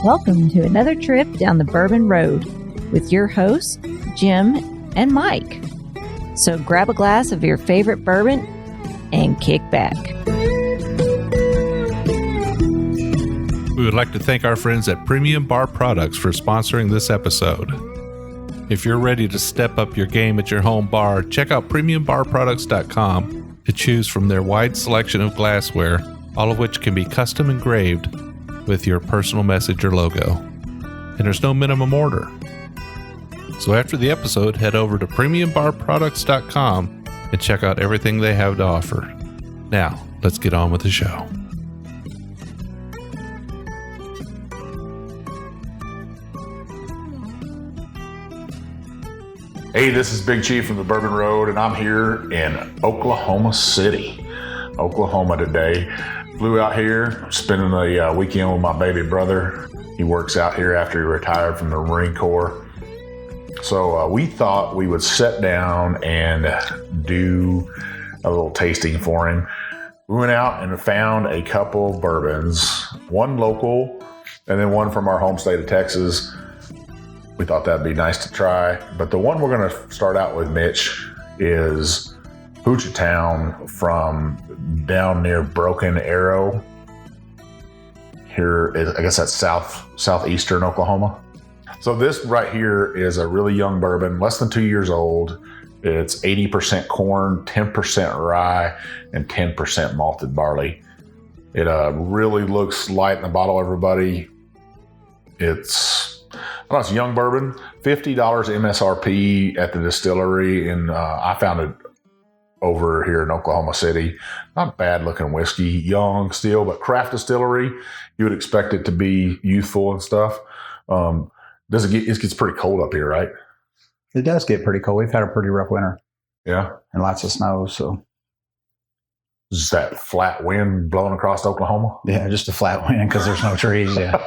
Welcome to another trip down the Bourbon Road with your hosts, Jim and Mike. So grab a glass of your favorite bourbon and kick back. We would like to thank our friends at Premium Bar Products for sponsoring this episode. If you're ready to step up your game at your home bar, check out PremiumBarProducts.com to choose from their wide selection of glassware, all of which can be custom engraved with your personal message or logo. And there's no minimum order. So after the episode, head over to PremiumBarProducts.com and check out everything they have to offer. Now, let's get on with the show. Hey, this is Big Chief from the Bourbon Road, and I'm here in Oklahoma City, Oklahoma today. Flew out here, spending the weekend with my baby brother. He works out here after he retired from the Marine Corps. So we thought we would sit down and do a little tasting for him. We went out and found a couple of bourbons, one local and then one from our home state of Texas. We thought that'd be nice to try. But the one we're going to start out with, Mitch, is Hochatown from down near Broken Arrow. Here is, I guess that's southeastern Oklahoma. So this right here is a really young bourbon, less than 2 years old. It's 80% corn, 10% rye, and 10% malted barley. It really looks light in the bottle, everybody. It's a young bourbon, $50 MSRP at the distillery, and I found it over here in Oklahoma City. Not bad looking whiskey, young still, but craft distillery. You would expect it to be youthful and stuff. It gets pretty cold up here, right? It does get pretty cold. We've had a pretty rough winter. Yeah. And lots of snow, so. Is that flat wind blowing across Oklahoma? Yeah, just a flat wind because there's no trees, yeah.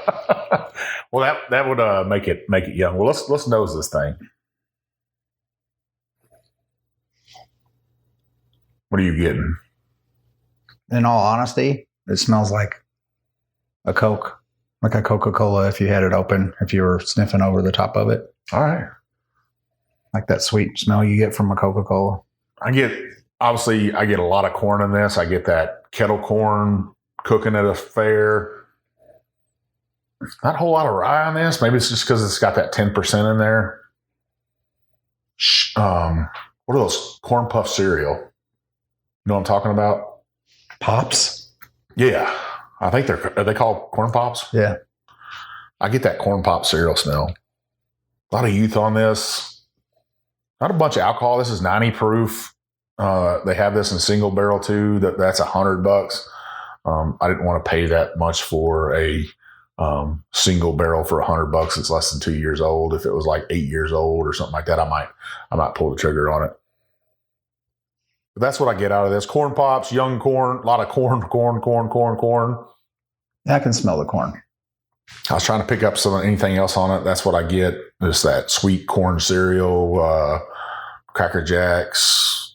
Well, that would make it young. Well, let's nose this thing. What are you getting? In all honesty, it smells like a Coke, like a Coca-Cola if you had it open, if you were sniffing over the top of it. All right. Like that sweet smell you get from a Coca-Cola. I get a lot of corn in this. I get that kettle corn cooking at a fair. Not a whole lot of rye on this. Maybe it's just because it's got that 10% in there. What are those? Corn puff cereal. You know what I'm talking about? Pops? Yeah. I think are they called corn pops? Yeah. I get that corn pop cereal smell. A lot of youth on this. Not a bunch of alcohol. This is 90 proof. They have this in single barrel too. That's $100. I didn't want to pay that much for a single barrel for $100. It's less than 2 years old. If it was like 8 years old or something like that, I might pull the trigger on it. But that's what I get out of this. Corn pops, young corn, a lot of corn. Yeah, I can smell the corn. I was trying to pick up anything else on it. That's what I get. Just that sweet corn cereal, Cracker Jacks,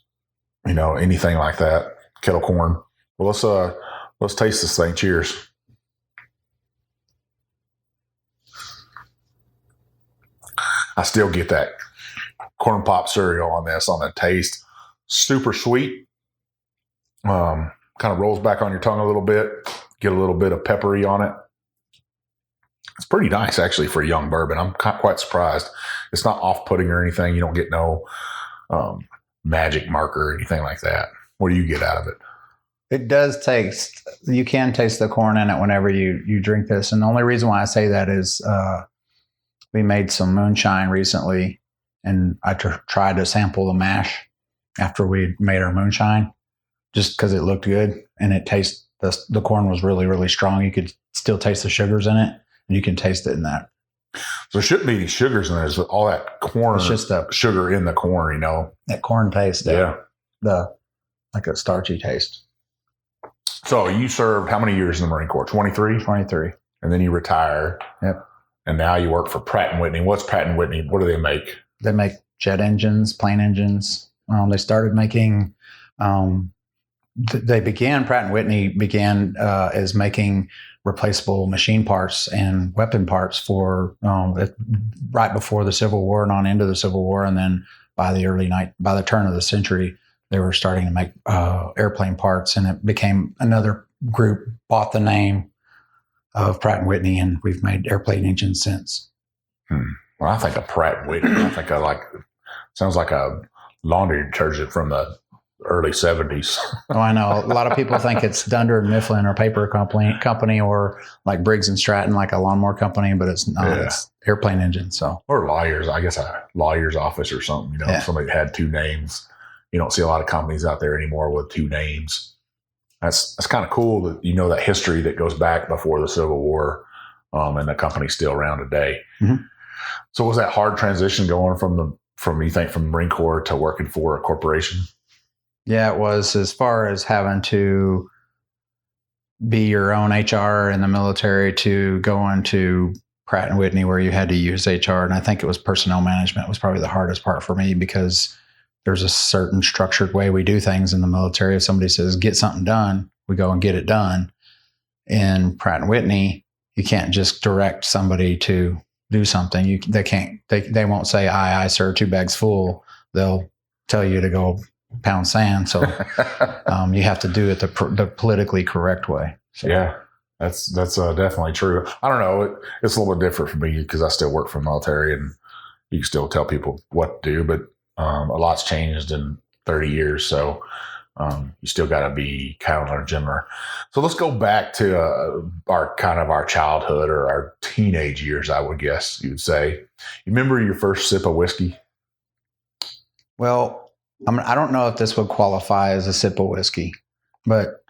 anything like that. Kettle corn. Well, let's taste this thing. Cheers. I still get that corn pop cereal on the taste. Super sweet. Kind of rolls back on your tongue a little bit. Get a little bit of peppery on it. It's pretty nice, actually, for a young bourbon. I'm quite surprised. It's not off-putting or anything. You don't get no magic marker or anything like that. What do you get out of it? It does taste, you can taste the corn in it whenever you drink this. And the only reason why I say that is we made some moonshine recently, and I tried to sample the mash after we made our moonshine just because it looked good, and it tastes, the corn was really, really strong. You could still taste the sugars in it, and you can taste it in that. So there shouldn't be any sugars in there. There's all that corn. It's just the sugar in the corn, That corn taste. Yeah. Like a starchy taste. So you served how many years in the Marine Corps? 23? 23. And then you retired. Yep. And now you work for Pratt & Whitney. What's Pratt & Whitney? What do they make? They make jet engines, plane engines. They started making Pratt & Whitney began as making replaceable machine parts and weapon parts for right before the Civil War and on into the Civil War. And then by the turn of the century, they were starting to make airplane parts, and it became another group bought the name of Pratt & Whitney, and we've made airplane engines since. When I think of Pratt & Whitney, I think sounds like a laundry detergent from the early 70s. Oh, I know. A lot of people think it's Dunder and Mifflin or paper company or like Briggs and Stratton, like a lawnmower company, but it's not. Yeah. It's airplane engine. So, or lawyers, I guess a lawyer's office or something, somebody had two names. You don't see a lot of companies out there anymore with two names. That's kind of cool that that history that goes back before the Civil War, and the company's still around today. Mm-hmm. So was that hard transition going from the Marine Corps to working for a corporation? Yeah, it was, as far as having to be your own HR in the military to go into Pratt & Whitney where you had to use HR. And I think it was personnel management was probably the hardest part for me, because there's a certain structured way we do things in the military. If somebody says, get something done, we go and get it done. In Pratt & Whitney, you can't just direct somebody to do something. They won't say, aye, sir, 2 bags full. They'll tell you to go pound sand. So you have to do it the politically correct way. So. Yeah, that's definitely true. I don't know. It's a little bit different for me because I still work for the military, and you can still tell people what to do, but a lot's changed in 30 years. So you still got to be kind of legitimate. So let's go back to our childhood or our teenage years, I would guess you would say. You remember your first sip of whiskey? Well, I don't know if this would qualify as a sip of whiskey, but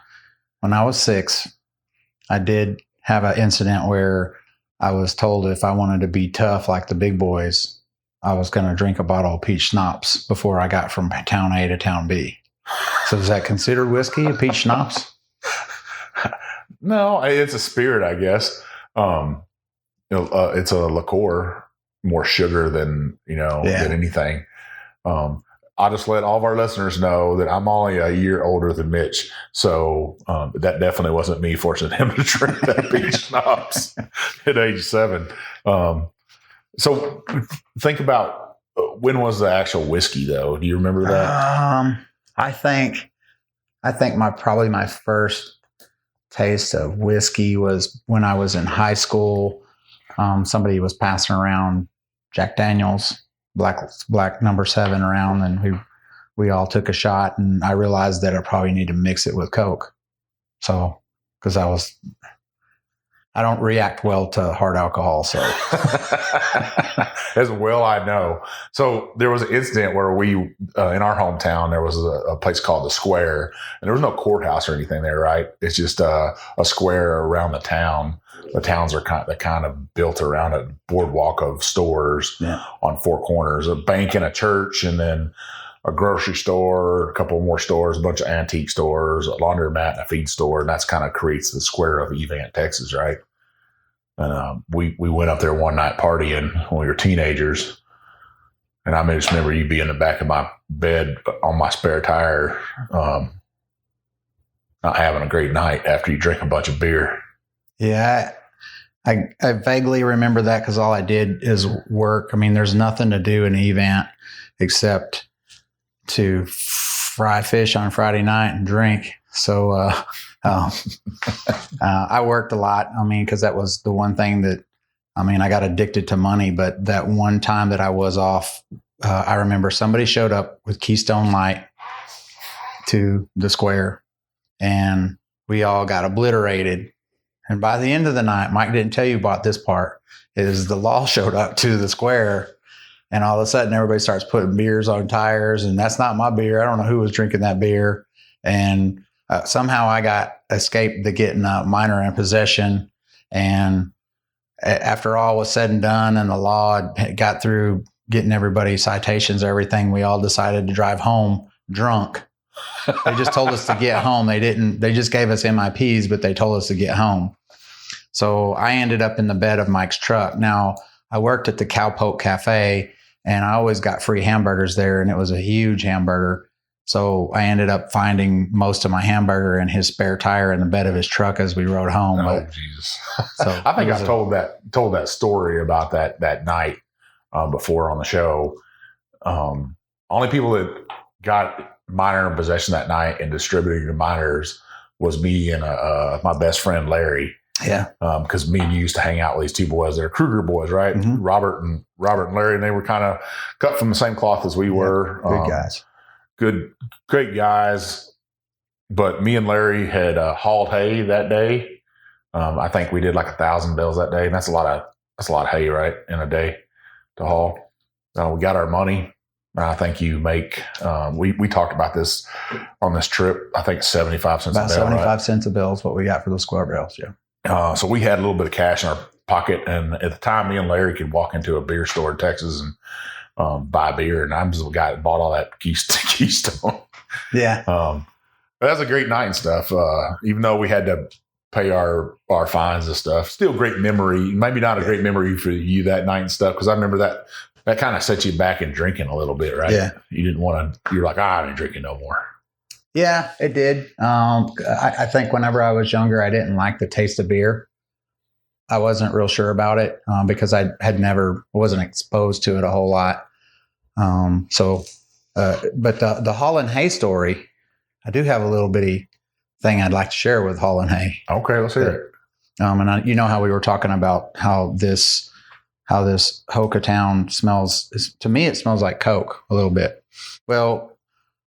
when I was 6, I did have an incident where I was told if I wanted to be tough like the big boys, I was going to drink a bottle of peach schnapps before I got from town A to town B. So is that considered whiskey, a peach schnapps? No, it's a spirit, I guess. It's a liqueur, more sugar than than anything. I'll just let all of our listeners know that I'm only a year older than Mitch, so that definitely wasn't me forcing him to drink that peach schnapps at age 7. So think about, when was the actual whiskey, though? Do you remember that? I think probably my first taste of whiskey was when I was in high school. Somebody was passing around Jack Daniels, black number 7 around, and we all took a shot, and I realized that I probably need to mix it with Coke. So, because I don't react well to hard alcohol. So as well, I know. So there was an incident where we, in our hometown, there was a place called the Square, and there was no courthouse or anything there, right? It's just a square around the town. The towns are kind of built around a boardwalk of stores on 4 corners, a bank and a church, and then a grocery store, a couple more stores, a bunch of antique stores, a laundromat, and a feed store. And that's kind of creates the square of Evant, Texas, right? And we went up there one night partying when we were teenagers. And I just remember you being in the back of my bed on my spare tire, not having a great night after you drink a bunch of beer. Yeah, I vaguely remember that because all I did is work. I mean, there's nothing to do in Evant except to fry fish on Friday night and drink. So I worked a lot. I mean, because that was the one thing that, I got addicted to money. But that one time that I was off, I remember somebody showed up with Keystone Light to the Square, and we all got obliterated. And by the end of the night, Mike didn't tell you about this part, is the law showed up to the Square, and all of a sudden everybody starts putting beers on tires, and that's not my beer. I don't know who was drinking that beer. And somehow I escaped the getting a minor in possession. And after all was said and done, and the law got through getting everybody citations, everything, we all decided to drive home drunk. They just told us to get home. They just gave us MIPs, but they told us to get home. So I ended up in the bed of Mike's truck. Now, I worked at the Cowpoke Cafe, and I always got free hamburgers there, and it was a huge hamburger. So I ended up finding most of my hamburger and his spare tire in the bed of his truck as we rode home. Oh, Jesus. So I think I told that story about that night before on the show. Only people that got minor in possession that night and distributing to minors was me and my best friend Larry. Yeah. Because me and you used to hang out with these two boys. They're Kruger boys, right? Mm-hmm. Robert and Larry, and they were kind of cut from the same cloth as we were. Good guys. Great guys. But me and Larry had hauled hay that day. I think we did like 1,000 bales that day, and that's a lot of hay, right, in a day to haul. We got our money. I think you make. We talked about this on this trip. I think 75 cents about a bale. 75 right? cents a bill is what we got for those square barrels. Yeah. So we had a little bit of cash in our pocket, and at the time, me and Larry could walk into a beer store in Texas and buy beer, and I'm just the guy that bought all that Keystone. Yeah. But that was a great night and stuff. Even though we had to pay our fines and stuff, still great memory. Maybe not a great memory for you that night and stuff, because I remember that kind of set you back in drinking a little bit, right? Yeah. You didn't want to. You're like, I ain't drinking no more. Yeah, it did. I think whenever I was younger, I didn't like the taste of beer. I wasn't real sure about it because I wasn't exposed to it a whole lot. But the Holland Hay story, I do have a little bitty thing I'd like to share with Holland Hay. Okay, let's hear it. And you know how we were talking about how this Hochatown smells. To me, it smells like Coke a little bit. Well,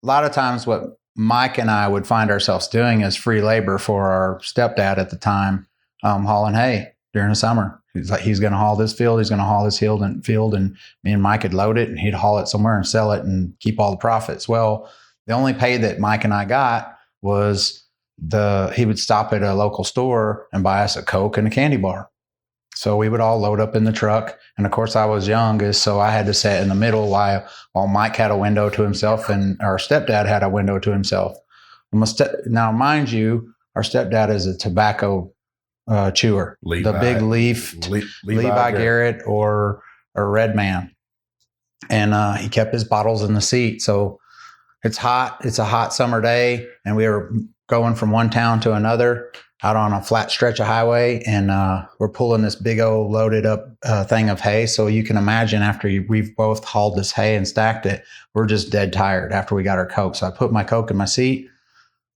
a lot of times what Mike and I would find ourselves doing as free labor for our stepdad at the time, hauling hay during the summer. He's going to haul this field, he's going to haul this field, and me and Mike would load it, and he'd haul it somewhere and sell it and keep all the profits. Well, the only pay that Mike and I got was he would stop at a local store and buy us a Coke and a candy bar. So we would all load up in the truck. And of course I was youngest, so I had to sit in the middle while Mike had a window to himself and our stepdad had a window to himself. Now, mind you, our stepdad is a tobacco chewer, the big Levi Garrett or Red Man. And he kept his bottles in the seat. So it's hot. It's a hot summer day. And we were going from one town to another out on a flat stretch of highway, and we're pulling this big old loaded up thing of hay. So you can imagine after we've both hauled this hay and stacked it, we're just dead tired after we got our Coke. So I put my Coke in my seat.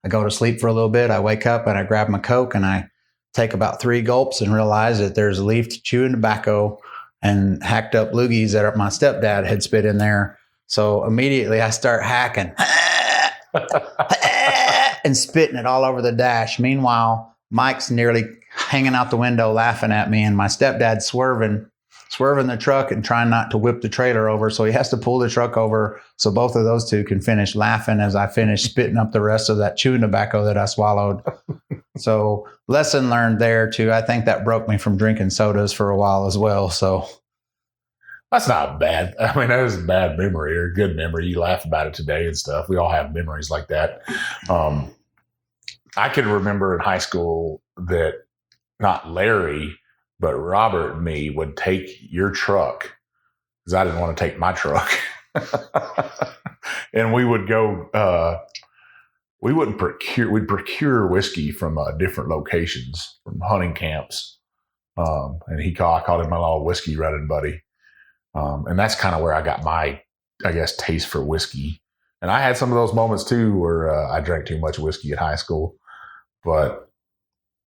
I go to sleep for a little bit. I wake up and I grab my Coke and I take about 3 gulps and realize that there's leaf chewing tobacco and hacked up loogies that my stepdad had spit in there. So immediately I start hacking and spitting it all over the dash. Meanwhile, Mike's nearly hanging out the window laughing at me, and my stepdad's swerving the truck and trying not to whip the trailer over. So he has to pull the truck over so both of those two can finish laughing as I finish spitting up the rest of that chewing tobacco that I swallowed. So lesson learned there too. I think that broke me from drinking sodas for a while as well. So that's not bad. I mean, that is a bad memory or a good memory. You laugh about it today and stuff. We all have memories like that. I can remember in high school that not Larry, but Robert and me would take your truck because I didn't want to take my truck. And we would go, we'd procure whiskey from different locations, from hunting camps. And I called him my little whiskey running buddy. And that's kind of where I got my, I guess, taste for whiskey. And I had some of those moments too where I drank too much whiskey in high school, but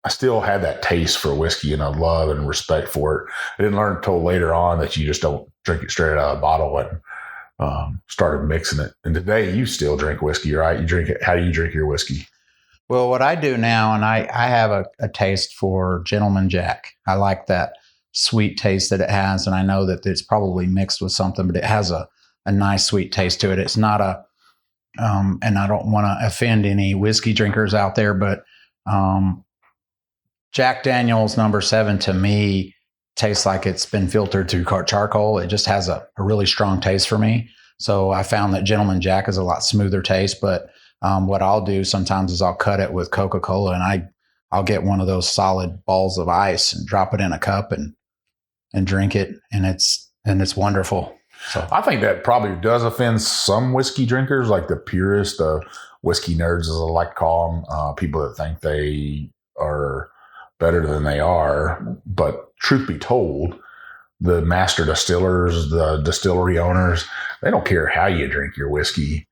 I still had that taste for whiskey and a love and respect for it. I didn't learn until later on that you just don't drink it straight out of a bottle and started mixing it. And today you still drink whiskey, right? You drink it. How do you drink your whiskey? Well, what I do now, and I have a taste for Gentleman Jack. I like that sweet taste that it has, and I know that it's probably mixed with something, but it has a nice sweet taste to it. It's not and I don't want to offend any whiskey drinkers out there, but Jack Daniel's number 7 to me tastes like it's been filtered through charcoal. It just has a really strong taste for me. So I found that Gentleman Jack is a lot smoother taste, but what I'll do sometimes is I'll cut it with Coca-Cola, and I'll get one of those solid balls of ice and drop it in a cup and drink it. And it's wonderful. So I think that probably does offend some whiskey drinkers, like the purist, whiskey nerds, as I like to call them, people that think they are better than they are. But truth be told, the master distillers, the distillery owners, they don't care how you drink your whiskey.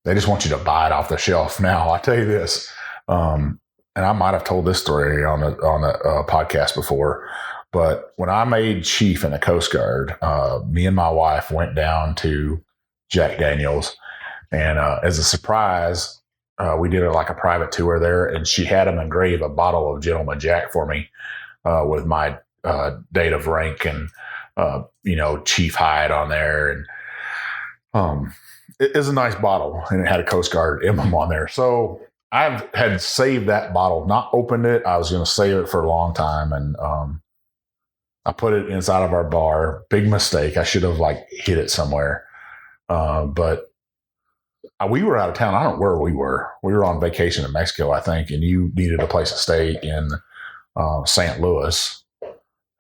They just want you to buy it off the shelf. Now, I tell you this, and I might have told this story on a podcast before, but when I made chief in the Coast Guard, me and my wife went down to Jack Daniel's, and as a surprise, we did like a private tour there, and she had them engrave a bottle of Gentleman Jack for me with my date of rank and chief hide on there, and it is a nice bottle, and it had a Coast Guard emblem on there. So I had saved that bottle, not opened it. I was going to save it for a long time, and I put it inside of our bar. Big mistake. I should have hid it somewhere. But we were out of town. I don't know where we were. We were on vacation in Mexico, I think, and you needed a place to stay in St. Louis.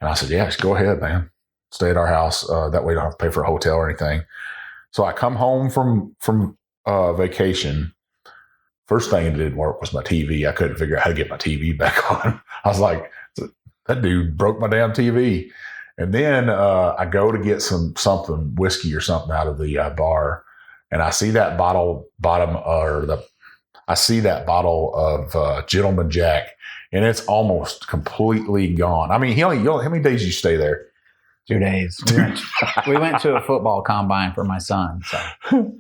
And I said, yeah, just go ahead, man. Stay at our house. That way you don't have to pay for a hotel or anything. So I come home from vacation. First thing that didn't work was my TV. I couldn't figure out how to get my TV back on. I was like, that dude broke my damn TV. And then I go to get something, whiskey or something out of the bar, and I see that bottle of Gentleman Jack, and it's almost completely gone. I mean, how many days did you stay there? 2 days. We went to a football combine for my son. So.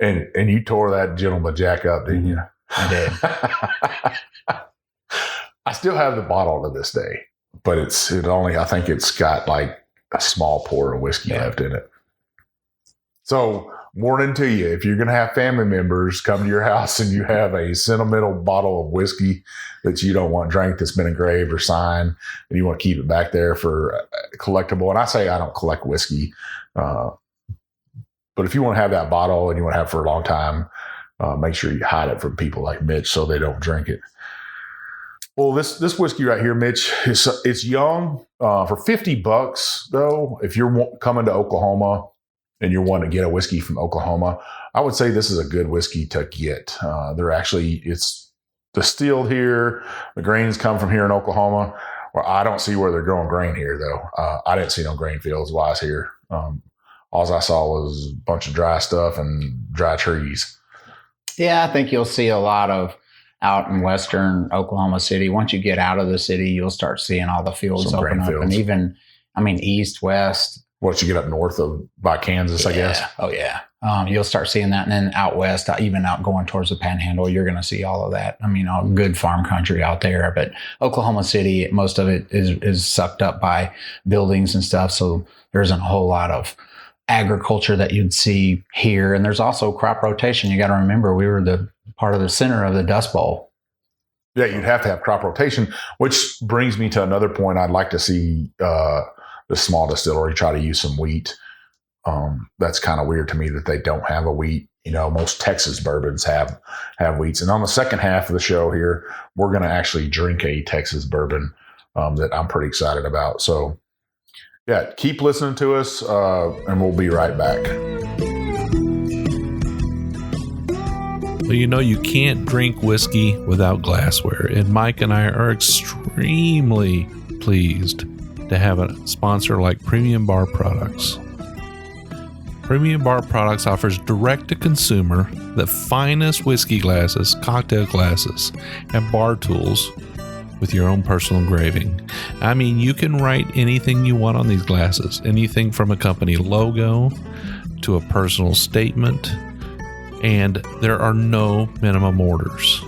And you tore that Gentleman Jack up, didn't you? I did. I still have the bottle to this day, but I think it's got like a small pour of whiskey left in it. So, warning to you, if you're going to have family members come to your house and you have a sentimental bottle of whiskey that you don't want drank that's been engraved or signed, and you want to keep it back there for collectible. And I say I don't collect whiskey, but if you want to have that bottle and you want to have it for a long time, make sure you hide it from people like Mitch so they don't drink it. Well, this whiskey right here, Mitch, it's young. For $50 though, if you're coming to Oklahoma and you're wanting to get a whiskey from Oklahoma, I would say this is a good whiskey to get. It's distilled here. The grains come from here in Oklahoma. Well, I don't see where they're growing grain here though. I didn't see no grain fields while I was here. All I saw was a bunch of dry stuff and dry trees. Yeah, I think you'll see a lot of out in western Oklahoma City. Once you get out of the city, you'll start seeing all the fields open up. And even, east, west. Once you get up north by Kansas, I guess. Oh, yeah. You'll start seeing that. And then out west, even out going towards the Panhandle, you're going to see all of that. Good farm country out there. But Oklahoma City, most of it is sucked up by buildings and stuff. So there isn't a whole lot of agriculture that you'd see here. And there's also crop rotation. You got to remember, we were the part of the center of the Dust Bowl. Yeah, you'd have to have crop rotation, which brings me to another point. I'd like to see the small distillery try to use some wheat. That's kind of weird to me that they don't have a wheat. Most Texas bourbons have wheats. And on the second half of the show here, we're going to actually drink a Texas bourbon that I'm pretty excited about. So yeah, keep listening to us, and we'll be right back. Well, you can't drink whiskey without glassware, and Mike and I are extremely pleased to have a sponsor like Premium Bar Products. Premium Bar Products offers direct-to-consumer the finest whiskey glasses, cocktail glasses, and bar tools with your own personal engraving. You can write anything you want on these glasses, anything from a company logo to a personal statement, and there are no minimum orders.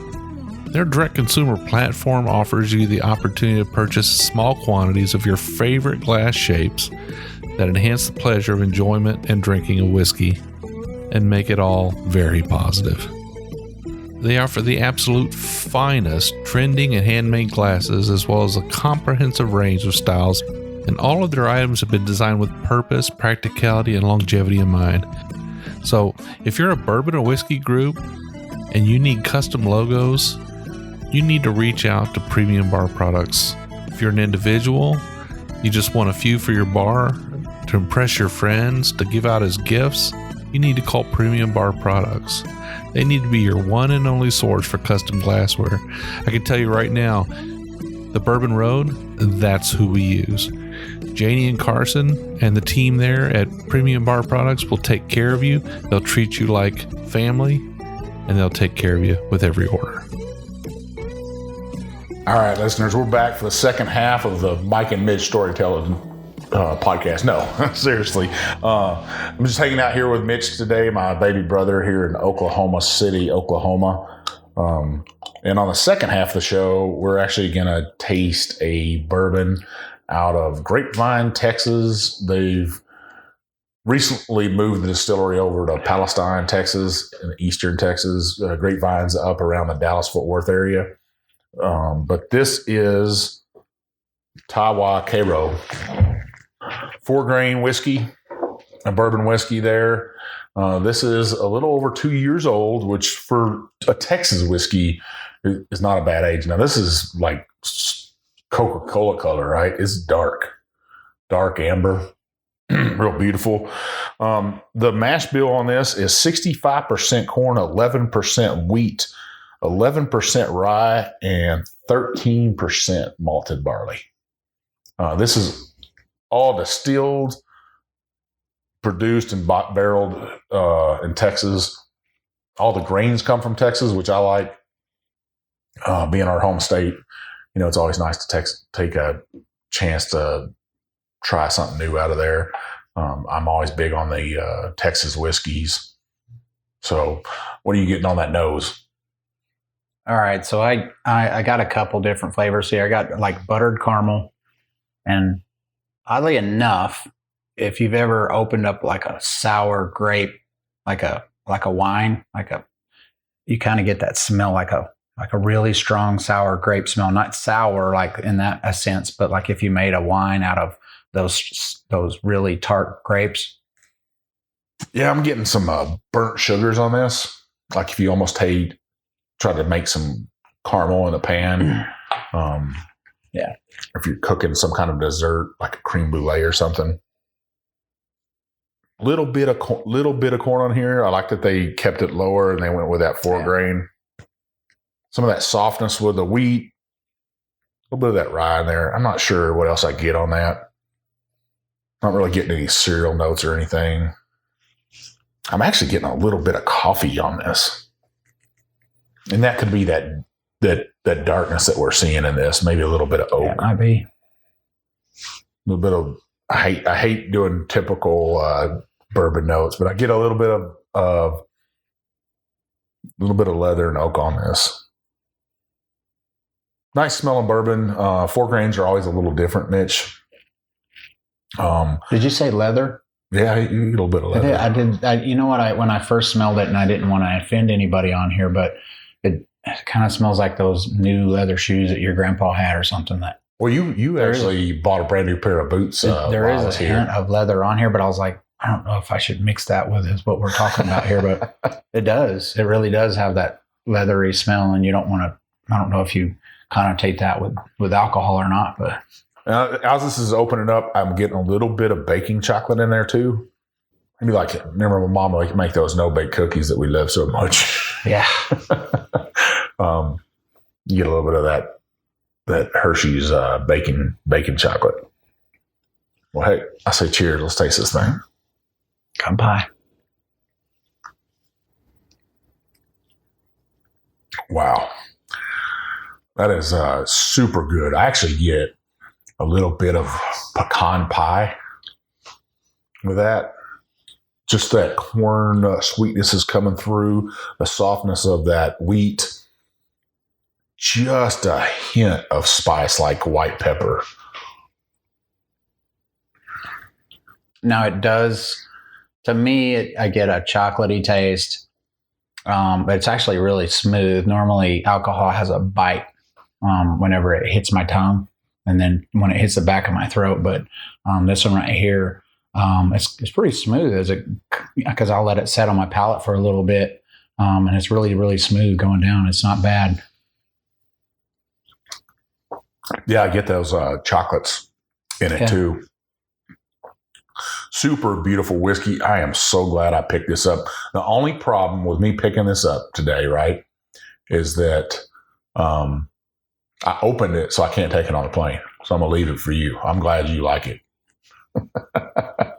Their direct consumer platform offers you the opportunity to purchase small quantities of your favorite glass shapes that enhance the pleasure of enjoyment and drinking a whiskey and make it all very positive. They offer the absolute finest trending and handmade glasses, as well as a comprehensive range of styles, and all of their items have been designed with purpose, practicality, and longevity in mind. So if you're a bourbon or whiskey group and you need custom logos, you need to reach out to Premium Bar Products. If you're an individual, you just want a few for your bar to impress your friends, to give out as gifts, you need to call Premium Bar Products. They need to be your one and only source for custom glassware. I can tell you right now, the Bourbon Road, that's who we use. Janie and Carson and the team there at Premium Bar Products will take care of you. They'll treat you like family, and they'll take care of you with every order. All right, listeners, we're back for the second half of the Mike and Mitch storytelling podcast. No, seriously. I'm just hanging out here with Mitch today, my baby brother here in Oklahoma City, Oklahoma. And on the second half of the show, we're actually going to taste a bourbon out of Grapevine, Texas. They've recently moved the distillery over to Palestine, Texas, in eastern Texas. Grapevine's up around the Dallas-Fort Worth area. But this is Tahwahkaro, 4-grain whiskey, a bourbon whiskey there. This is a little over 2 years old, which for a Texas whiskey is not a bad age. Now, this is like Coca-Cola color, right? It's dark amber, real beautiful. The mash bill on this is 65% corn, 11% wheat, 11% rye, and 13% malted barley. This is all distilled, produced, and barreled in Texas. All the grains come from Texas, which I like. Being our home state, you know, it's always nice to take a chance to try something new out of there. I'm always big on the Texas whiskeys. So what are you getting on that nose? All right. So I got a couple different flavors here. I got like buttered caramel, and oddly enough, if you've ever opened up like a sour grape, like a wine, you kind of get that smell like a really strong sour grape smell. Not sour like in that a sense, but like if you made a wine out of those really tart grapes. Yeah, I'm getting some burnt sugars on this. Like if you almost try to make some caramel in a pan. Yeah. If you're cooking some kind of dessert, like a creme brulee or something. Little bit of corn on here. I like that they kept it lower and they went with that 4-grain. Some of that softness with the wheat. A little bit of that rye in there. I'm not sure what else I get on that. Not really getting any cereal notes or anything. I'm actually getting a little bit of coffee on this. And that could be that darkness that we're seeing in this. Maybe a little bit of oak. Yeah, it might be. A little bit of, I hate doing typical bourbon notes, but I get a little bit of leather and oak on this. Nice smelling bourbon. 4 grains are always a little different, Mitch. Did you say leather? Yeah, a little bit of leather. I did. You know what? When I first smelled it, and I didn't want to offend anybody on here, but it kind of smells like those new leather shoes that your grandpa had or something. That well, you actually bought a brand new pair of boots. There is a hint of leather on here, but I was like, I don't know if I should mix that with what we're talking about here, but it does. It really does have that leathery smell, and you don't want to. I don't know if you connotate that with alcohol or not, but. As this is opening up, I'm getting a little bit of baking chocolate in there too. Maybe like, remember when Mama would make those no-bake cookies that we love so much? Yeah. You get a little bit of that Hershey's baking chocolate. Well, hey, I say cheers. Let's taste this thing. Come by. Wow. That is super good. I actually get a little bit of pecan pie with that. Just that corn sweetness is coming through, the softness of that wheat. Just a hint of spice like white pepper. Now it does, to me, I get a chocolatey taste, but it's actually really smooth. Normally alcohol has a bite whenever it hits my tongue. And then when it hits the back of my throat, but this one right here, it's pretty smooth because I'll let it set on my palate for a little bit, and it's really, really smooth going down. It's not bad. Yeah, I get those chocolates in it too. super beautiful whiskey. I am so glad I picked this up. The only problem with me picking this up today, right, is that I opened it, so I can't take it on the plane. So I'm going to leave it for you. I'm glad you like it. It's a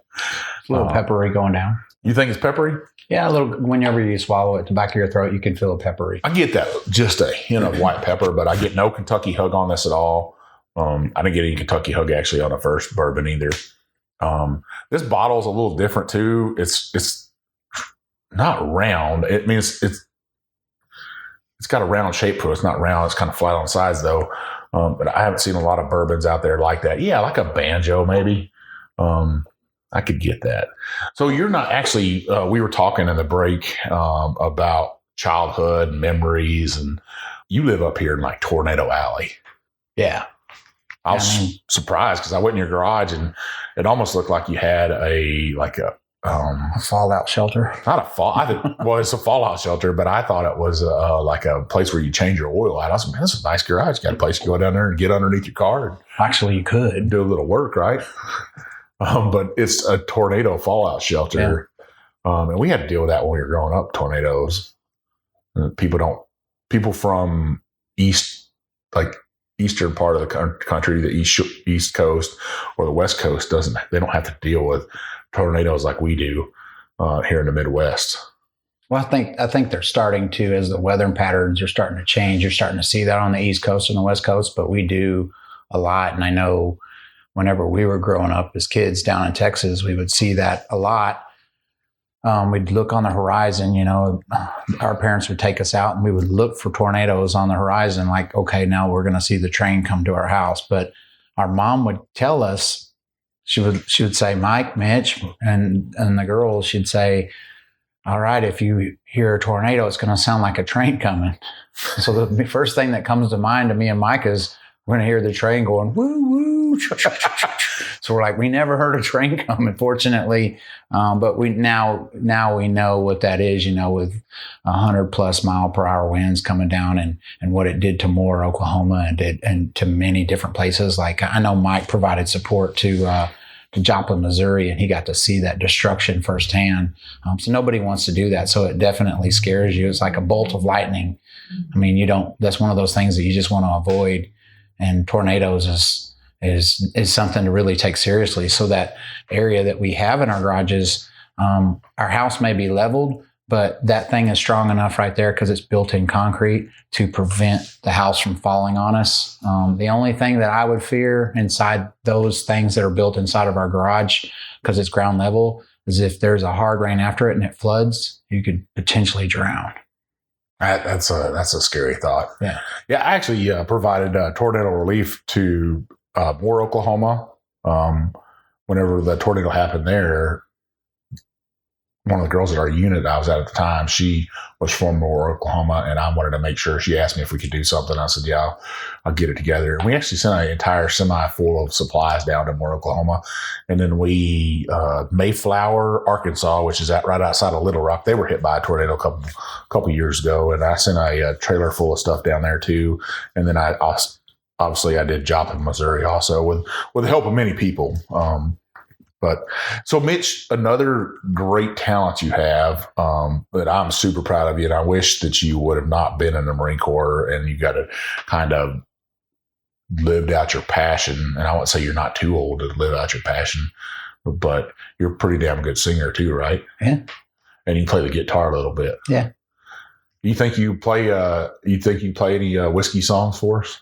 little peppery going down. You think it's peppery? Yeah, a little. Whenever you swallow it, the back of your throat, you can feel it peppery. I get that, just a hint of white pepper, but I get no Kentucky hug on this at all. I didn't get any Kentucky hug actually on the first bourbon either. This bottle is a little different too. It's not round. It means it's got a round shape to it. It's not round. It's kind of flat on the sides though. But I haven't seen a lot of bourbons out there like that. Yeah, like a banjo maybe. I could get that. So you're not actually, we were talking in the break about childhood memories, and you live up here in like Tornado Alley. Yeah. I was surprised because I went in your garage and it almost looked like you had a fallout shelter. Not a fall. Well, it's a fallout shelter, but I thought it was like a place where you change your oil out. I was like, man, this is a nice garage. You got a place to go down there and get underneath your car. And actually, you could do a little work, right? But it's a tornado fallout shelter. Yeah. And we had to deal with that when we were growing up, tornadoes. People from eastern part of the country, the east coast or the west coast, they don't have to deal with tornadoes like we do here in the Midwest. Well, I think they're starting to, as the weather patterns are starting to change. You're starting to see that on the East Coast and the West Coast, but we do a lot. And I know whenever we were growing up as kids down in Texas, we would see that a lot. We'd look on the horizon, our parents would take us out and we would look for tornadoes on the horizon. Like, okay, now we're going to see the train come to our house. But our mom would tell us, she would say, Mike, Mitch, and the girls, she'd say, all right, if you hear a tornado, it's going to sound like a train coming. So the first thing that comes to mind to me and Mike is we're going to hear the train going, woo, woo. So we're like, we never heard a train coming, fortunately. But we now we know what that is, with 100+ mile per hour winds coming down and what it did to Moore, Oklahoma, and to many different places. Like I know Mike provided support to Joplin, Missouri, and he got to see that destruction firsthand. So nobody wants to do that. So it definitely scares you. It's like a bolt of lightning. I mean, that's one of those things that you just want to avoid. And tornadoes is something to really take seriously. So that area that we have in our garages, our house may be leveled, but that thing is strong enough right there because it's built in concrete to prevent the house from falling on us. The only thing that I would fear inside those things that are built inside of our garage, because it's ground level, is if there's a hard rain after it and it floods, you could potentially drown. That's a scary thought. Yeah. Yeah. I actually provided tornado relief to Moore, Oklahoma. Whenever the tornado happened there, one of the girls at our unit I was at the time, she was from Moore, Oklahoma, and I wanted to make sure. She asked me if we could do something. I said, yeah, I'll get it together. And we actually sent an entire semi full of supplies down to Moore, Oklahoma. And then we, Mayflower, Arkansas, which is right outside of Little Rock, they were hit by a tornado a couple years ago. And I sent a trailer full of stuff down there too. And then obviously I did Joplin, Missouri also with the help of many people. But so Mitch, another great talent you have that I'm super proud of you. And I wish that you would have not been in the Marine Corps and you got to kind of lived out your passion. And I won't say you're not too old to live out your passion, but you're a pretty damn good singer too, right? Yeah. And you play the guitar a little bit. Yeah. You think you play any whiskey songs for us?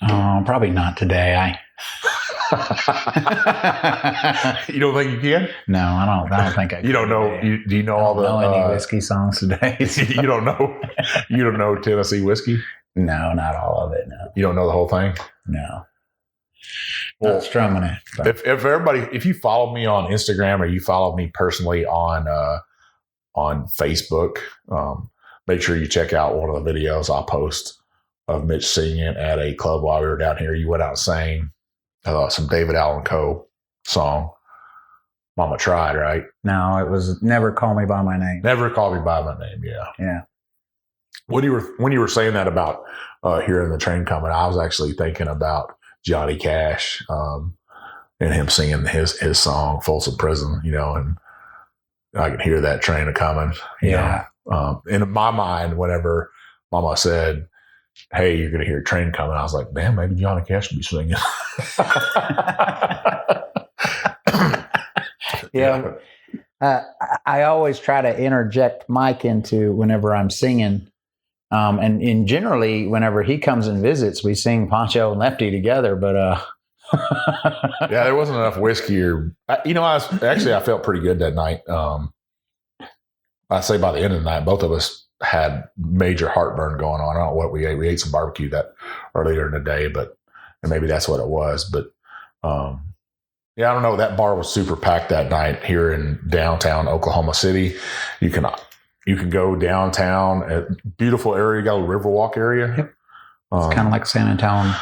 Probably not today. You don't think you can? No, I don't think I can. You don't know. Do you know all the any whiskey songs today? You don't know. You don't know Tennessee whiskey? No, not all of it. No. You don't know the whole thing? No. Well, not strumming it. But. If you follow me on Instagram or you follow me personally on Facebook, make sure you check out one of the videos I'll post of Mitch singing at a club while we were down here. You went out and sang some David Allan Coe song. Mama Tried, right? No, it was Never Call Me By My Name. Never Call Me By My Name, yeah. Yeah. When you were saying that about hearing the train coming, I was actually thinking about Johnny Cash. and him singing his song, Folsom Prison, and I could hear that train coming. In my mind, whenever Mama said, "Hey, you're going to hear a train coming," I was like, "Man, maybe Johnny Cash will be singing." I always try to interject Mike into whenever I'm singing. And generally, whenever he comes and visits, we sing Poncho and Lefty together. But yeah, there wasn't enough whiskey. I felt pretty good that night. I'd say by the end of the night, both of us had major heartburn going on. I don't know what we ate. We ate some barbecue that earlier in the day, and maybe that's what it was. But I don't know. That bar was super packed that night here in downtown Oklahoma City. You can go downtown, a beautiful area. You got a Riverwalk area. Yep. It's kind of like San Antonio,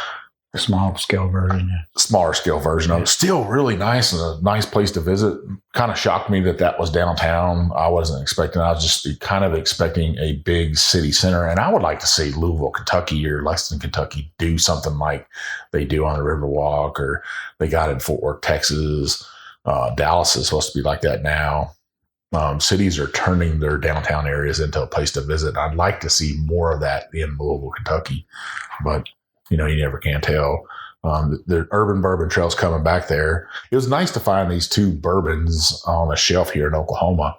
a small scale version. Smaller scale version of it. Still really nice and a nice place to visit. Kind of shocked me that was downtown. I wasn't expecting. I was just kind of expecting a big city center. And I would like to see Louisville, Kentucky or Lexington, Kentucky do something like they do on the Riverwalk, or they got in Fort Worth, Texas. Dallas is supposed to be like that now. Cities are turning their downtown areas into a place to visit. I'd like to see more of that in Louisville, Kentucky, but you never can tell. The Urban Bourbon Trail's coming back there. It was nice to find these two bourbons on a shelf here in Oklahoma.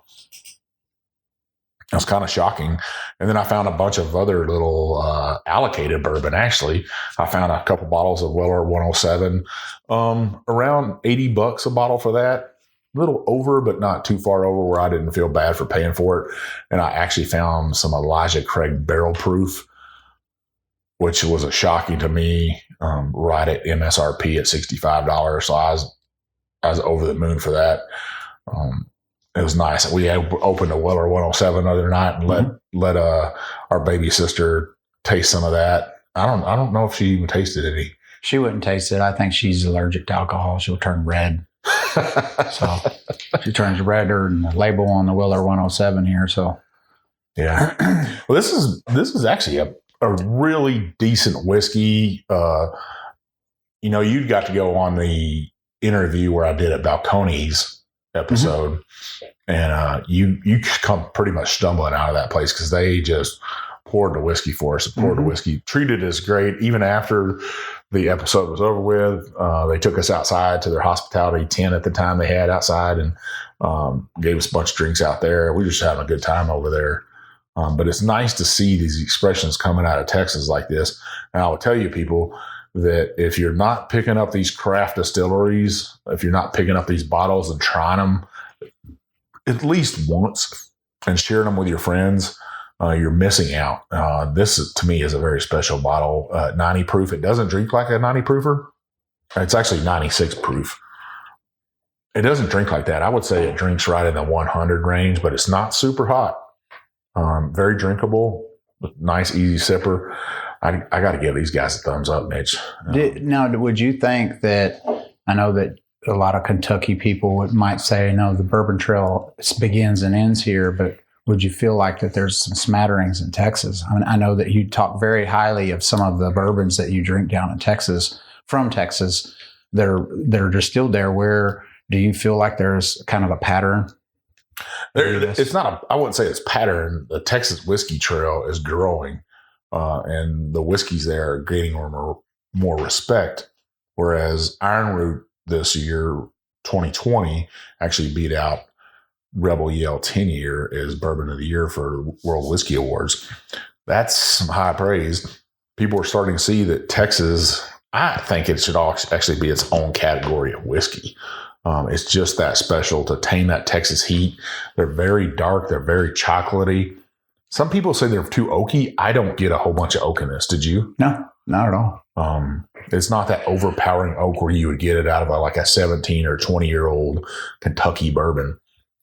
It was kind of shocking. And then I found a bunch of other little allocated bourbon, actually. I found a couple bottles of Weller 107, around $80 a bottle for that. A little over, but not too far over where I didn't feel bad for paying for it. And I actually found some Elijah Craig Barrel Proof, which was a shocking to me, right at MSRP at $65. So I was over the moon for that. It was nice. We had opened a Weller 107 the other night and let our baby sister taste some of that. I don't know if she even tasted any. She wouldn't taste it. I think she's allergic to alcohol. She'll turn red. So she turns redder than the label on the Weller 107 here. So yeah. Well, this is actually a really decent whiskey. You got to go on the interview where I did at Balcones episode, and you come pretty much stumbling out of that place because they just poured the whiskey for us. Poured the whiskey, treated us great. Even after the episode was over with, they took us outside to their hospitality tent at the time they had outside, and gave us a bunch of drinks out there. We were just having a good time over there. But it's nice to see these expressions coming out of Texas like this. And I will tell you, people, that if you're not picking up these craft distilleries, if you're not picking up these bottles and trying them at least once and sharing them with your friends, you're missing out. This, to me, is a very special bottle. 90 proof. It doesn't drink like a 90 proofer. It's actually 96 proof. It doesn't drink like that. I would say it drinks right in the 100 range, but it's not super hot. Very drinkable, nice, easy sipper. I got to give these guys a thumbs up, Mitch. Now, would you think that, I know that a lot of Kentucky people might say, no, the Bourbon Trail begins and ends here, but would you feel like that there's some smatterings in Texas? I mean, I know that you talk very highly of some of the bourbons that you drink down in Texas, from Texas. They're just still there. Where do you feel like there's kind of a pattern? It's not I wouldn't say it's pattern. The Texas whiskey trail is growing, and the whiskeys there are gaining more respect. Whereas Iron Root this year, 2020, actually beat out Rebel Yell 10 year as Bourbon of the Year for World Whiskey Awards. That's some high praise. People are starting to see that Texas, I think it should actually be its own category of whiskey. It's just that special to tame that Texas heat. They're very dark. They're very chocolatey. Some people say they're too oaky. I don't get a whole bunch of oak in this. Did you? No, not at all. It's not that overpowering oak where you would get it out of like a 17 or 20-year-old Kentucky bourbon.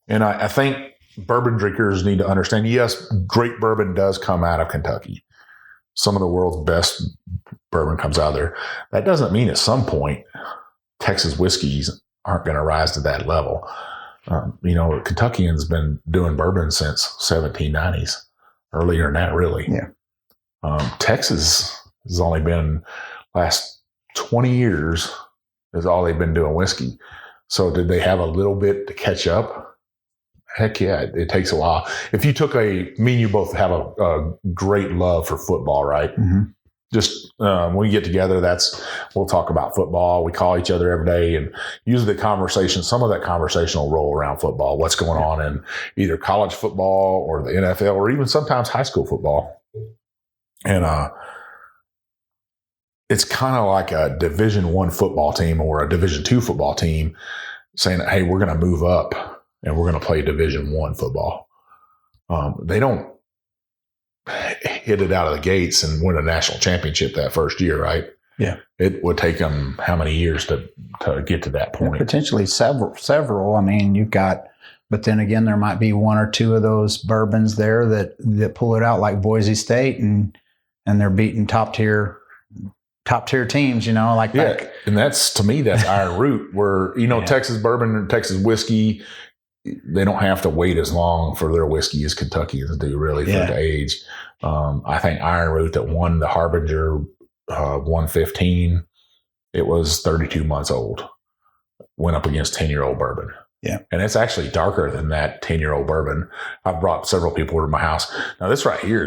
And I think bourbon drinkers need to understand, yes, great bourbon does come out of Kentucky. Some of the world's best bourbon comes out of there. That doesn't mean at some point Texas whiskeys aren't going to rise to that level. Kentuckians been doing bourbon since 1790s, earlier than that, really. Yeah. Texas has only been last 20 years is all they've been doing whiskey. So did they have a little bit to catch up? Heck yeah, it takes a while. If you took me and you both have a great love for football, right? Mm-hmm. Just when we get together, we'll talk about football. We call each other every day, and usually some of that conversation will roll around football, what's going on in either college football or the NFL or even sometimes high school football. And it's kind of like a Division I football team or a Division II football team saying, hey, we're going to move up and we're going to play Division I football. They don't hit it out of the gates and win a national championship that first year, right? Yeah. It would take them how many years to get to that point? Potentially several. I mean, you've got, but then again, there might be one or two of those bourbons there that pull it out, like Boise State, and they're beating top tier teams, like yeah. that. And to me, that's Iron Root, where, Texas bourbon and Texas whiskey, they don't have to wait as long for their whiskey as Kentuckians do, really, for it to age. I think Iron Root that won the Harbinger 115, it was 32 months old, went up against 10-year-old bourbon. Yeah. And it's actually darker than that 10-year-old bourbon. I've brought several people to my house. Now, this right here,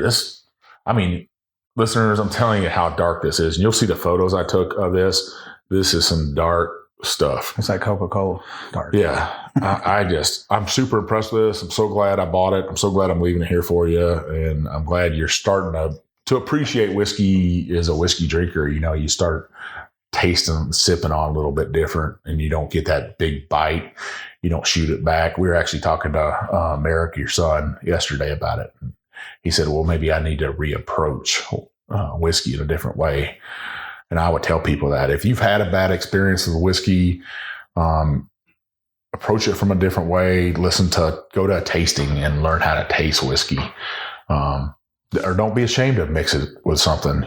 listeners, I'm telling you how dark this is. And you'll see the photos I took of this. This is some dark stuff. It's like Coca-Cola dark. Yeah. I'm super impressed with this. I'm so glad I bought it. I'm so glad I'm leaving it here for you. And I'm glad you're starting to appreciate whiskey as a whiskey drinker. You start tasting and sipping on a little bit different, and you don't get that big bite. You don't shoot it back. We were actually talking to Merrick, your son, yesterday about it. He said, well, maybe I need to reapproach whiskey in a different way. And I would tell people that if you've had a bad experience with whiskey, approach it from a different way. Go to a tasting and learn how to taste whiskey. Or don't be ashamed to mix it with something,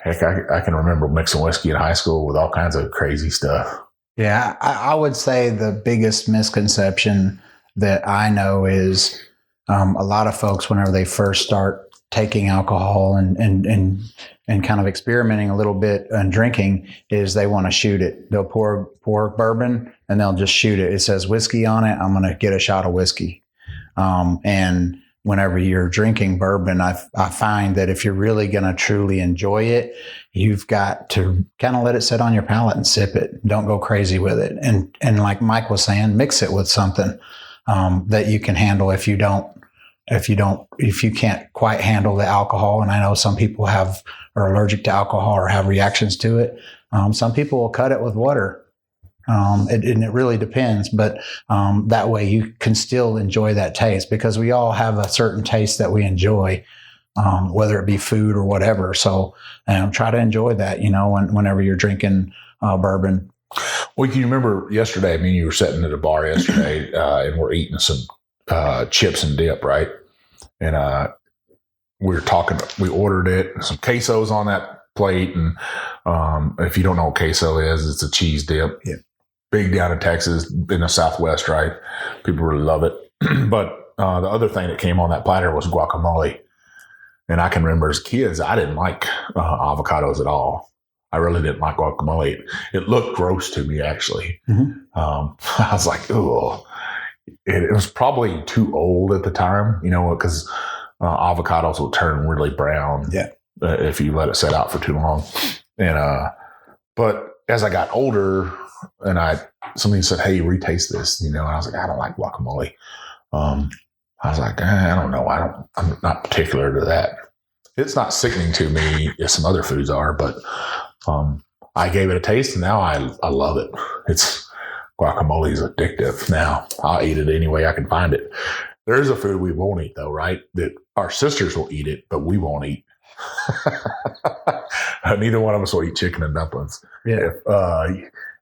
Heck, I can remember mixing whiskey in high school with all kinds of crazy stuff. Yeah, I would say the biggest misconception that I know is a lot of folks, whenever they first start taking alcohol and kind of experimenting a little bit and drinking, is they want to shoot it. They'll pour bourbon and they'll just shoot it. It says whiskey on it. I'm going to get a shot of whiskey. And whenever you're drinking bourbon, I find that if you're really going to truly enjoy it, you've got to kind of let it sit on your palate and sip it. Don't go crazy with it. And like Mike was saying, mix it with something that you can handle if you can't quite handle the alcohol. And I know some people are allergic to alcohol or have reactions to it. Some people will cut it with water. And it really depends, but that way you can still enjoy that taste, because we all have a certain taste that we enjoy, whether it be food or whatever. So try to enjoy that, whenever you're drinking bourbon. Well, you remember yesterday, you were sitting at a bar yesterday and we're eating some chips and dip, right? And we were talking, we ordered it, some quesos on that plate. And if you don't know what queso is, it's a cheese dip. Yeah. Big down in Texas, in the Southwest, right? People really love it. But the other thing that came on that platter was guacamole. And I can remember as kids, I didn't like avocados at all. I really didn't like guacamole. It looked gross to me, actually. Mm-hmm. I was like, oh, it was probably too old at the time, because avocados will turn really brown if you let it set out for too long. And but as I got older, and somebody said, hey, retaste this, and I was like, I don't like guacamole. I was like, I don't know. I'm not particular to that. It's not sickening to me as some other foods are, but I gave it a taste, and now I love it. Guacamole is addictive now. I'll eat it any way I can find it. There's a food we won't eat, though, right? That our sisters will eat it, but we won't eat. Neither one of us will eat chicken and dumplings. Yeah.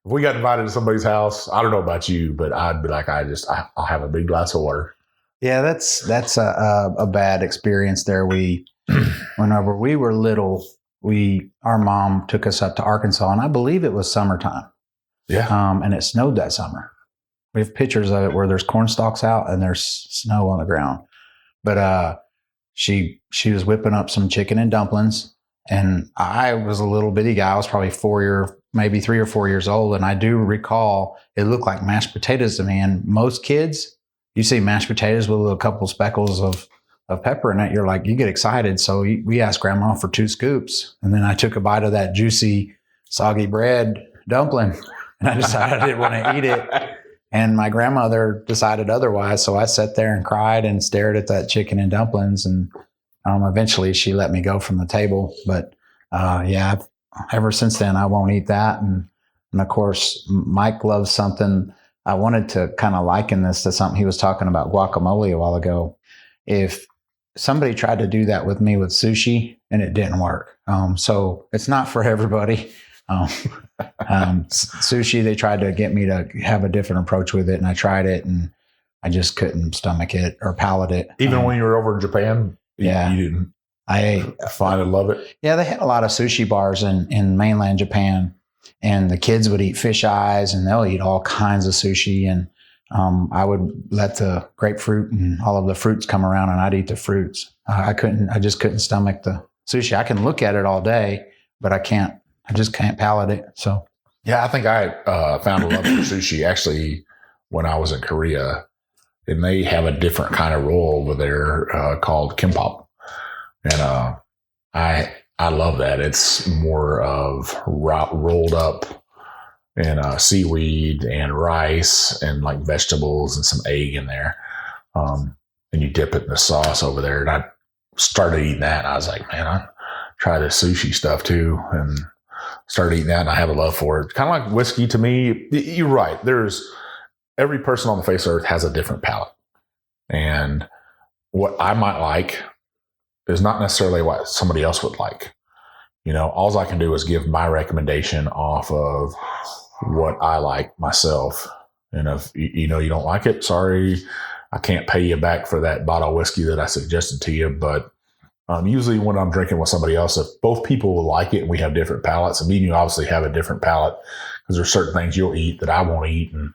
If we got invited to somebody's house, I don't know about you, but I'd be like, I'll have a big glass of water. Yeah, that's a bad experience there. Whenever we were little, our mom took us up to Arkansas, and I believe it was summertime. Yeah. And it snowed that summer. We have pictures of it where there's corn stalks out and there's snow on the ground. But she was whipping up some chicken and dumplings, And I was a little bitty guy. I was probably maybe 3 or 4 years old. And I do recall it looked like mashed potatoes to me. And most kids, you see mashed potatoes with a couple speckles of pepper in it, you're like, you get excited. So we asked Grandma for 2 scoops. And then I took a bite of that juicy, soggy bread dumpling. And I decided I didn't want to eat it. And my grandmother decided otherwise. So I sat there and cried and stared at that chicken and dumplings. And eventually she let me go from the table. But ever since then, I won't eat that. And of course, Mike loves something. I wanted to kind of liken this to something he was talking about, guacamole, a while ago. If somebody tried to do that with me with sushi and it didn't work. So it's not for everybody. Sushi, they tried to get me to have a different approach with it, and I tried it and I just couldn't stomach it or palate it. Even when you were over in Japan, you didn't find and love it? Yeah, they had a lot of sushi bars in mainland Japan, and the kids would eat fish eyes and they'll eat all kinds of sushi. And I would let the grapefruit and all of the fruits come around and I'd eat the fruits. I just couldn't stomach the sushi. I can look at it all day, but I just can't palate it. So, yeah, I think I found a love for sushi actually when I was in Korea, and they have a different kind of roll over there called kimbap, and I love that. It's more of rolled up in seaweed and rice and like vegetables and some egg in there, and you dip it in the sauce over there. And I started eating that, and I was like, man, I try this sushi stuff too, and started eating that, and I have a love for it. Kind of like whiskey to me. You're right. Every person on the face of earth has a different palate. And what I might like is not necessarily what somebody else would like. All I can do is give my recommendation off of what I like myself. And if you don't like it, sorry, I can't pay you back for that bottle of whiskey that I suggested to you. But usually when I'm drinking with somebody else, if both people will like it and we have different palates, and me and you obviously have a different palate because there's certain things you'll eat that I won't eat, and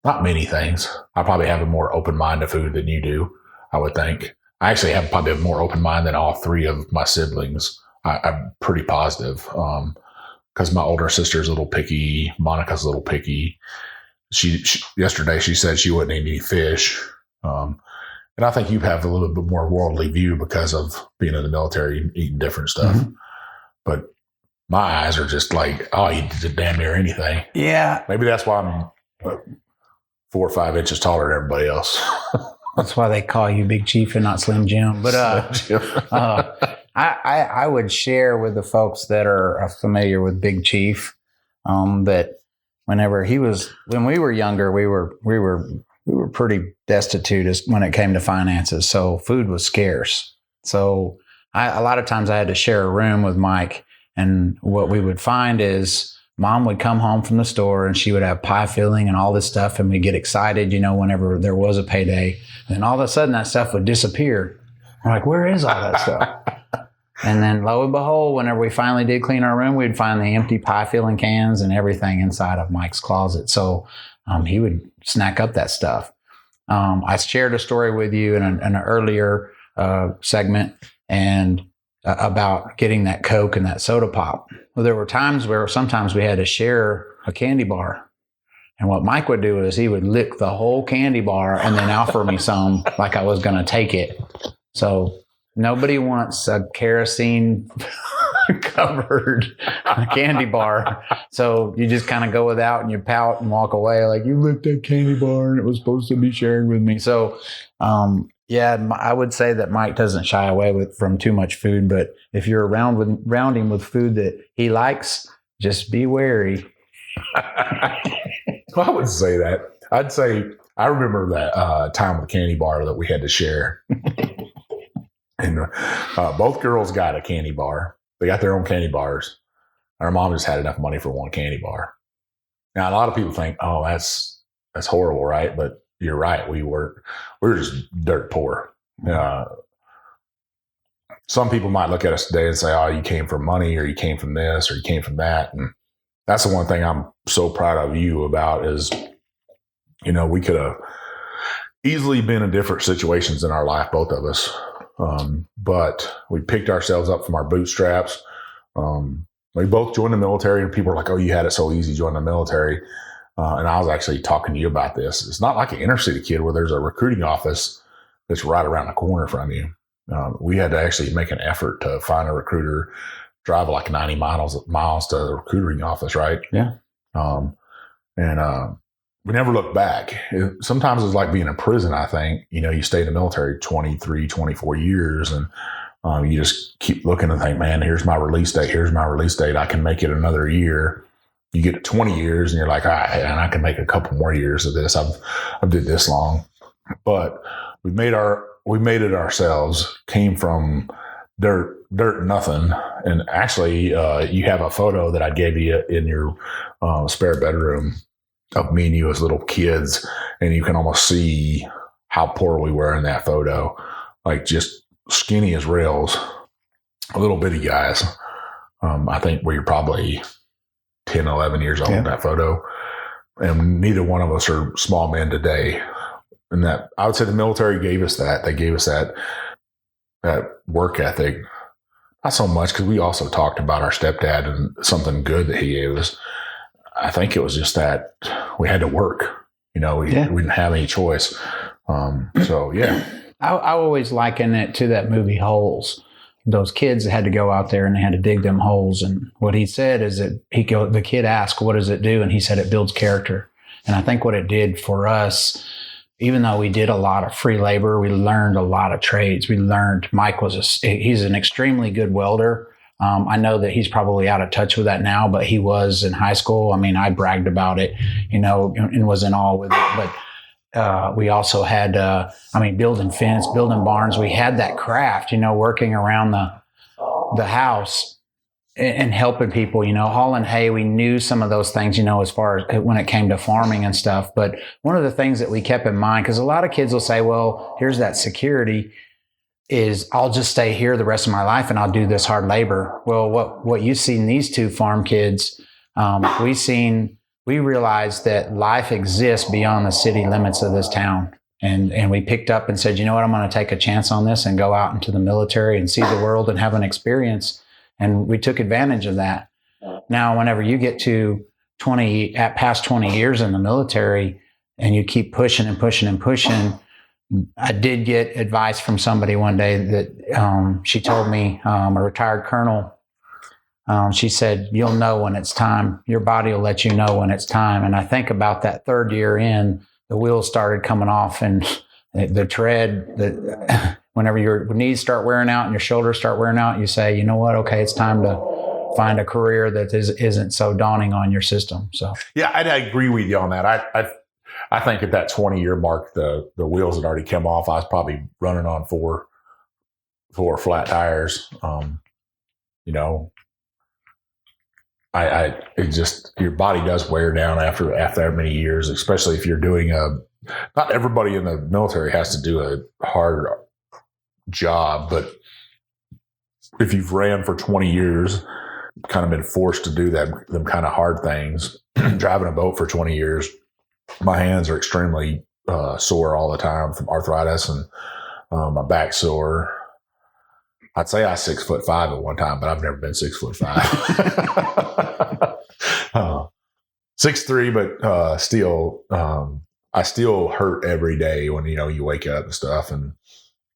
not many things. I probably have a more open mind to food than you do, I would think. I actually have probably a more open mind than all 3 of my siblings. I'm pretty positive because my older sister's a little picky. Monica's a little picky. She yesterday she said she wouldn't eat any fish. And I think you have a little bit more worldly view because of being in the military and eating different stuff. Mm-hmm. But my eyes are just like, I'll eat damn near anything. Yeah. Maybe that's why I'm 4 or 5 inches taller than everybody else. That's why they call you Big Chief and not Slim Jim. But I would share with the folks that are familiar with Big Chief that when we were younger, we were pretty destitute when it came to finances. So food was scarce. So a lot of times I had to share a room with Mike. And what we would find is Mom would come home from the store and she would have pie filling and all this stuff. And we'd get excited, whenever there was a payday. And all of a sudden that stuff would disappear. We're like, where is all that stuff? And then lo and behold, whenever we finally did clean our room, we'd find the empty pie filling cans and everything inside of Mike's closet. So he would snack up that stuff. I shared a story with you in an earlier segment and about getting that Coke and that soda pop. Well, there were times where sometimes we had to share a candy bar. And what Mike would do is he would lick the whole candy bar and then offer me some like I was going to take it. So nobody wants a kerosene covered candy bar. So you just kind of go without and you pout and walk away like you licked that candy bar and it was supposed to be shared with me. So, I would say that Mike doesn't shy away from too much food, but if you're around him with food that he likes, just be wary. Well, I wouldn't say that. I'd say I remember that time with candy bar that we had to share. And both girls got a candy bar. They got their own candy bars. Our mom just had enough money for one candy bar. Now, a lot of people think, oh, that's horrible, right? But you're right. We were just dirt poor. Some people might look at us today and say, oh, you came from money, or you came from this, or you came from that. And that's the one thing I'm so proud of you about is, we could have easily been in different situations in our life, both of us. But we picked ourselves up from our bootstraps. We both joined the military, and people were like, "Oh, you had it so easy joining the military." And I was actually talking to you about this. It's not like an inner city kid where there's a recruiting office that's right around the corner from you. We had to actually make an effort to find a recruiter, drive like 90 miles to the recruiting office, right? Yeah. We never looked back. Sometimes it's like being in prison, I think. You stay in the military 23, 24 years, and you just keep looking and think, man, here's my release date. Here's my release date. I can make it another year. You get to 20 years and you're like, all right, and I can make a couple more years of this. I've did this long. But we made it ourselves, came from dirt, nothing. And actually, you have a photo that I gave you in your spare bedroom of me and you as little kids, and you can almost see how poor we were in that photo, like just skinny as rails, little bitty guys. I think we were probably 10, 11 years old in that photo, and neither one of us are small men today. And that, I would say, the military gave us that. They gave us that work ethic. Not so much because we also talked about our stepdad and something good that he gave us. I think it was just that we had to work. We didn't have any choice. So yeah. I always liken it to that movie Holes. Those kids had to go out there and they had to dig them holes. And what he said is that the kid asked, what does it do? And he said, it builds character. And I think what it did for us, even though we did a lot of free labor, we learned a lot of trades. We learned Mike he's an extremely good welder. I know that he's probably out of touch with that now, but he was in high school. I mean, I bragged about it, and was in awe with it. But we also had, building fence, building barns. We had that craft, working around the house and helping people, hauling hay. We knew some of those things, as far as when it came to farming and stuff. But one of the things that we kept in mind, because a lot of kids will say, well, here's that security, is I'll just stay here the rest of my life and I'll do this hard labor. Well, what you've seen these two farm kids, we realized that life exists beyond the city limits of this town. And we picked up and said, you know what, I'm going to take a chance on this and go out into the military and see the world and have an experience. And we took advantage of that. Now, whenever you get to past 20 years in the military and you keep pushing and pushing and pushing, I did get advice from somebody one day that she told me, a retired colonel, she said, you'll know when it's time. Your body will let you know when it's time. And I think about that third year in, the wheels started coming off, and the tread, whenever your knees start wearing out and your shoulders start wearing out, you say, you know what? Okay, it's time to find a career that isn't so daunting on your system. So yeah, I agree with you on that. I think at that 20-year mark, the wheels had already come off. I was probably running on four flat tires. It just, your body does wear down after that many years, especially if you're doing not everybody in the military has to do a hard job, but if you've ran for 20 years, kind of been forced to do them kind of hard things, driving a boat for 20 years, my hands are extremely sore all the time from arthritis, and my back sore. I'd say I was 6'5" at one time, but I've never been 6'5". 6'3", but still, I still hurt every day when you wake up and stuff. And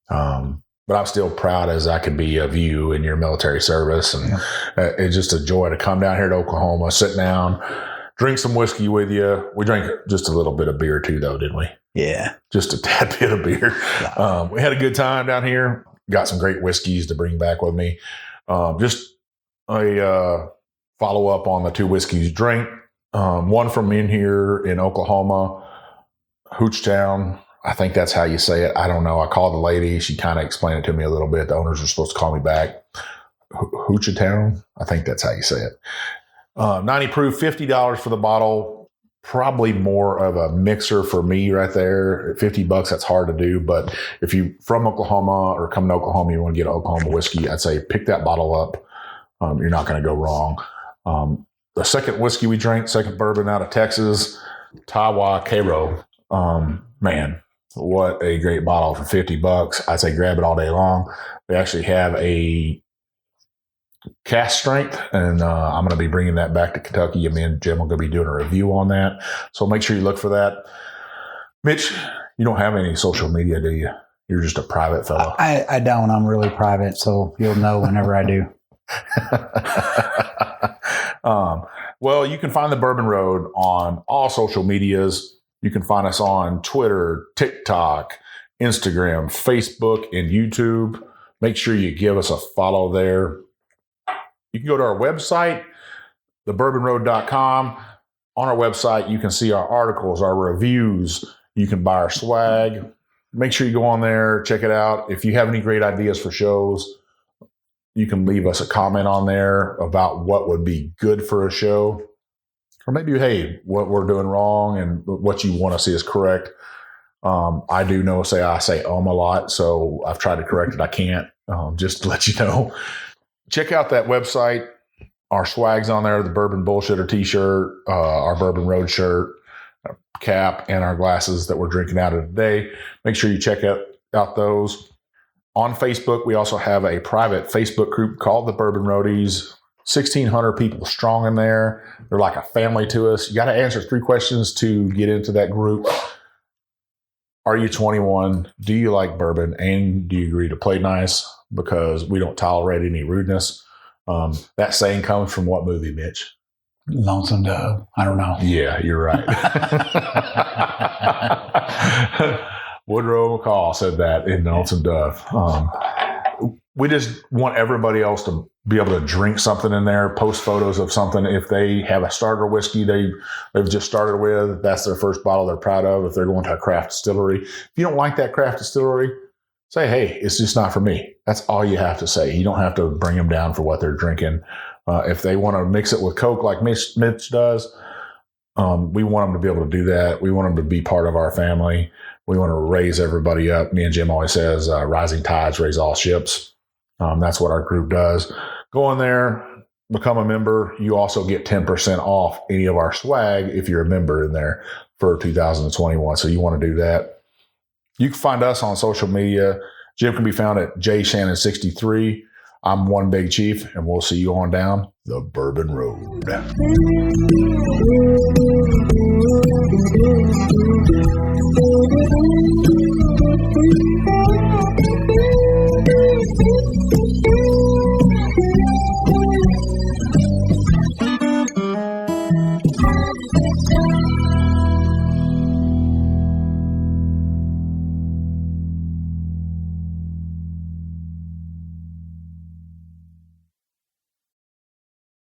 but I'm still proud as I can be of you and your military service, and it's just a joy to come down here to Oklahoma, sit down, drink some whiskey with you. We drank just a little bit of beer too, though, didn't we? Yeah, just a tad bit of beer. We had a good time down here. Got some great whiskeys to bring back with me. Just a follow up on the two whiskeys you drank. One from in here in Oklahoma, Hochatown. I think that's how you say it. I don't know. I called the lady. She kind of explained it to me a little bit. The owners were supposed to call me back. Hochatown. I think that's how you say it. 90 proof, $50 for the bottle. Probably more of a mixer for me right there. $50, that's hard to do. But if you from Oklahoma or come to Oklahoma, you want to get Oklahoma whiskey, I'd say pick that bottle up. You're not going to go wrong. The second whiskey we drank, second bourbon out of Texas, Tahwahkaro. Man, what a great bottle for $50. I'd say grab it all day long. We actually have a cast strength, and I'm going to be bringing that back to Kentucky. Me and Jim are going to be doing a review on that. So make sure you look for that. Mitch, you don't have any social media, do you? You're just a private fellow. I don't. I'm really private, so you'll know whenever I do. Well, you can find the Bourbon Road on all social medias. You can find us on Twitter, TikTok, Instagram, Facebook, and YouTube. Make sure you give us a follow there. You can go to our website, thebourbonroad.com. On our website, you can see our articles, our reviews. You can buy our swag. Make sure you go on there, check it out. If you have any great ideas for shows, you can leave us a comment on there about what would be good for a show. Or maybe, hey, what we're doing wrong and what you want to see us correct. I do know, I say a lot, so I've tried to correct it. I can't, just to let you know. Check out that website. Our swag's on there, the Bourbon Bullshitter t-shirt, our Bourbon Road shirt, cap, and our glasses that we're drinking out of today. Make sure you check out those. On Facebook, we also have a private Facebook group called the Bourbon Roadies. 1,600 people strong in there. They're like a family to us. You got to answer 3 questions to get into that group. Are you 21? Do you like bourbon? And do you agree to play nice? Because we don't tolerate any rudeness. That saying comes from what movie, Mitch? Lonesome Dove. I don't know. Yeah, you're right. Woodrow McCall said that in Lonesome Dove. We just want everybody else to be able to drink something in there, post photos of something. If they have a starter whiskey they've just started with, that's their first bottle they're proud of. If they're going to a craft distillery. If you don't like that craft distillery, say, hey, it's just not for me. That's all you have to say. You don't have to bring them down for what they're drinking. If they want to mix it with Coke like Mitch does, we want them to be able to do that. We want them to be part of our family. We want to raise everybody up. Me and Jim always says, rising tides raise all ships. That's what our group does. Go in there, become a member. You also get 10% off any of our swag if you're a member in there for 2021. So you want to do that. You can find us on social media. Jim can be found at jshannon63. I'm One Big Chief, and we'll see you on down the Bourbon Road.